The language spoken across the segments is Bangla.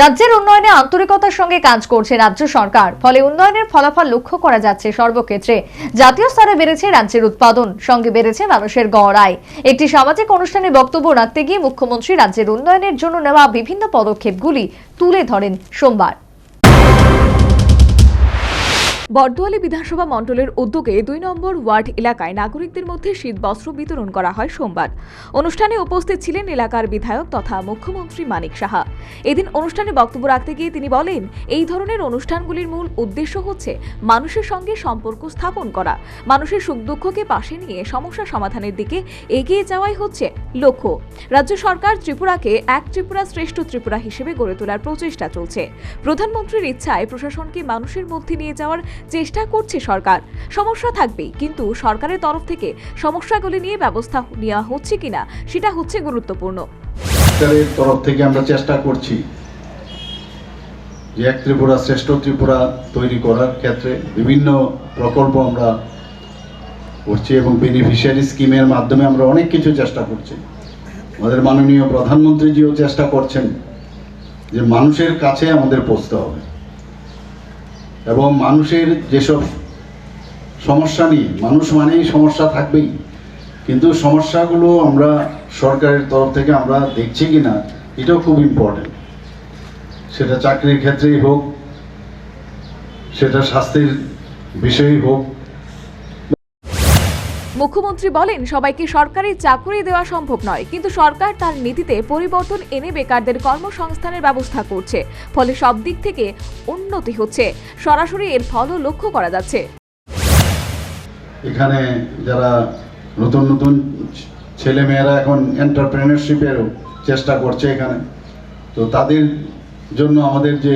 রাজ্যের উন্নয়নে আন্তরিকতার সঙ্গে কাজ করছে রাজ্য সরকার, ফলে উন্নয়নের ফলাফল লক্ষ্য করা যাচ্ছে সর্বক্ষেত্রে। জাতীয় স্তরে বেড়েছে রাজ্যের উৎপাদন, সঙ্গে বেড়েছে মানুষের গড় আয়। একটি সামাজিক অনুষ্ঠানে বক্তব্য রাখতে গিয়ে মুখ্যমন্ত্রী রাজ্যের উন্নয়নের জন্য নেওয়া বিভিন্ন পদক্ষেপগুলি তুলে ধরেন সোমবার। বর্দোয়ালি বিধানসভা মণ্ডলের উদ্যোগে ২ নম্বর ওয়ার্ড এলাকায় নাগরিকদের মধ্যে শীত বস্ত্র বিতরণ করা হয় সোমবার। অনুষ্ঠানে উপস্থিত ছিলেন এলাকার বিধায়ক তথা মুখ্যমন্ত্রী মানিক সাহা। এদিন অনুষ্ঠানে বক্তব্য রাখতে গিয়ে তিনি বলেন, এই ধরনের অনুষ্ঠানগুলির মূল উদ্দেশ্য হচ্ছে মানুষের সঙ্গে সম্পর্ক স্থাপন করা, মানুষের সুখ দুঃখকে পাশে নিয়ে সমস্যা সমাধানের দিকে এগিয়ে যাওয়াই হচ্ছে লক্ষ্য। রাজ্য সরকার ত্রিপুরাকে এক ত্রিপুরা শ্রেষ্ঠ ত্রিপুরা হিসেবে গড়ে তোলার প্রচেষ্টা চলছে। প্রধানমন্ত্রীর ইচ্ছায় প্রশাসনকে মানুষের মধ্যে নিয়ে যাওয়ার চেষ্টা করছে সরকার। সমস্যা থাকবেই, কিন্তু সরকারের তরফ থেকে সমস্যাগুলি নিয়ে ব্যবস্থা নেওয়া হচ্ছে কিনা সেটা হচ্ছে গুরুত্বপূর্ণ। সরকারের তরফ থেকে আমরা চেষ্টা করছি যে এক ত্রিপুরা শ্রেষ্ঠ ত্রিপুরা তৈরি করার ক্ষেত্রে বিভিন্ন প্রকল্প আমরা করছি এবং বেনিফিশিয়ারি স্কিমের মাধ্যমে আমরা অনেক কিছু চেষ্টা করছি। আমাদের মাননীয় প্রধানমন্ত্রীজিও চেষ্টা করছেন যে মানুষের কাছে আমাদের পৌঁছতে হবে এবং মানুষের যেসব সমস্যা নিয়ে, মানুষ মানেই সমস্যা থাকবেই, কিন্তু সমস্যাগুলো আমরা সরকারের তরফ থেকে আমরা দেখছি কিনা এটাও খুব ইম্পর্টেন্ট। সেটা চাকরির ক্ষেত্রেই হোক, সেটা স্বাস্থ্যের বিষয়েই হোক। মুখ্যমন্ত্রী বলেন, সবাইকে সরকারি চাকরি দেওয়া সম্ভব নয়, কিন্তু সরকার তার নীতিতে পরিবর্তন এনে বেকারদের কর্মসংস্থানের ব্যবস্থা করছে, ফলে সব দিক থেকে উন্নতি হচ্ছে। সরাসরি এর ফলও লক্ষ্য করা যাচ্ছে। এখানে যারা নতুন নতুন ছেলে মেয়েরা এখন এন্টারপ্রেনারশিপের চেষ্টা করছে এখানে, তো তাদের জন্য আমাদের যে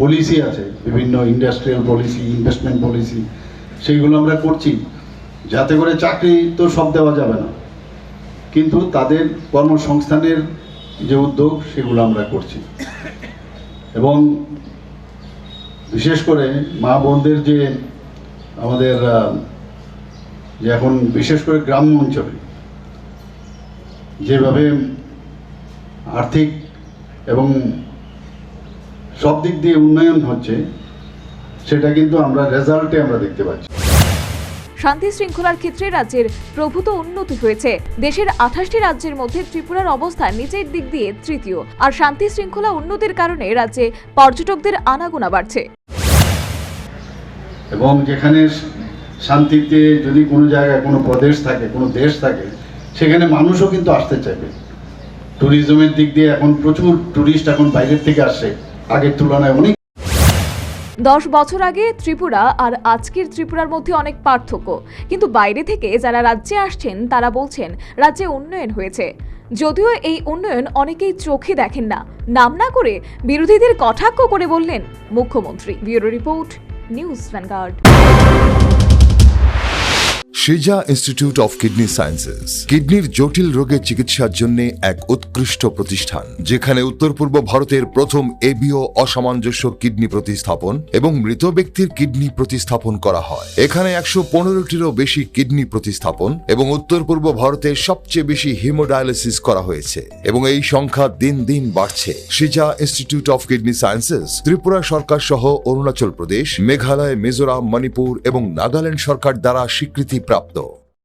পলিসি আছে, বিভিন্ন ইন্ডাস্ট্রিয়াল পলিসি, ইনভেস্টমেন্ট পলিসি, সেইগুলো আমরা করছি যাতে করে চাকরি তো সব দেওয়া যাবে না, কিন্তু তাদের কর্মসংস্থানের যে উদ্যোগ সেগুলো আমরা করছি। এবং বিশেষ করে মা বোনদের যে আমাদের যে এখন বিশেষ করে গ্রাম্য অঞ্চলে যেভাবে আর্থিক এবং সব দিক দিয়ে উন্নয়ন হচ্ছে, সেটা কিন্তু আমরা রেজাল্টে আমরা দেখতে পাচ্ছি। শান্তি শৃঙ্খলার ক্ষেত্রে রাজ্যের প্রভূত উন্নতি হয়েছে। দেশের 28টি রাজ্যের মধ্যে ত্রিপুরার অবস্থান নিচের দিক দিয়ে তৃতীয়, আর শান্তি শৃঙ্খলা উন্নতির কারণে রাজ্যে পর্যটকদের আনাগোনা বাড়ছে। এবং যেখানে শান্তিতে যদি কোনো জায়গায় কোনো প্রদেশ থাকে, কোনো দেশ থাকে, সেখানে মানুষও কিন্তু আসতে চাইবে। ট্যুরিজমের দিক দিয়ে এখন প্রচুর ট্যুরিস্ট এখন বাইরের থেকে আসে, আগের তুলনায় অনেক। 10 বছর আগে ত্রিপুরা আর আজকের ত্রিপুরার মধ্যে অনেক পার্থক্য, কিন্তু বাইরে থেকে যারা রাজ্যে আসছেন তারা বলছেন রাজ্যে উন্নয়ন হয়েছে। যদিও এই উন্নয়ন অনেকেই চোখে দেখেন না, নাম না করে বিরোধীদের কটাক্ষ করে বললেন মুখ্যমন্ত্রী। Bureau report, news vanguard. সিজা ইনস্টিটিউট অফ কিডনি সায়েন্সেস কিডনির জটিল রোগের চিকিৎসার জন্য এক উৎকৃষ্ট প্রতিষ্ঠান, যেখানে উত্তর পূর্ব ভারতের প্রথম এবিও অসামঞ্জস্য কিডনি প্রতিস্থাপন এবং মৃত ব্যক্তির কিডনি প্রতিস্থাপন করা হয়। এখানে 115টিরও বেশি কিডনি প্রতিস্থাপন এবং উত্তর পূর্ব ভারতের সবচেয়ে বেশি হিমোডায়ালিসিস করা হয়েছে, এবং এই সংখ্যা দিন দিন বাড়ছে। সিজা institute of kidney sciences Tripura সরকার সহ অরুণাচল প্রদেশ, মেঘালয়, মিজোরাম, মণিপুর এবং নাগাল্যান্ড সরকার দ্বারা স্বীকৃতি প্রাপ্ত।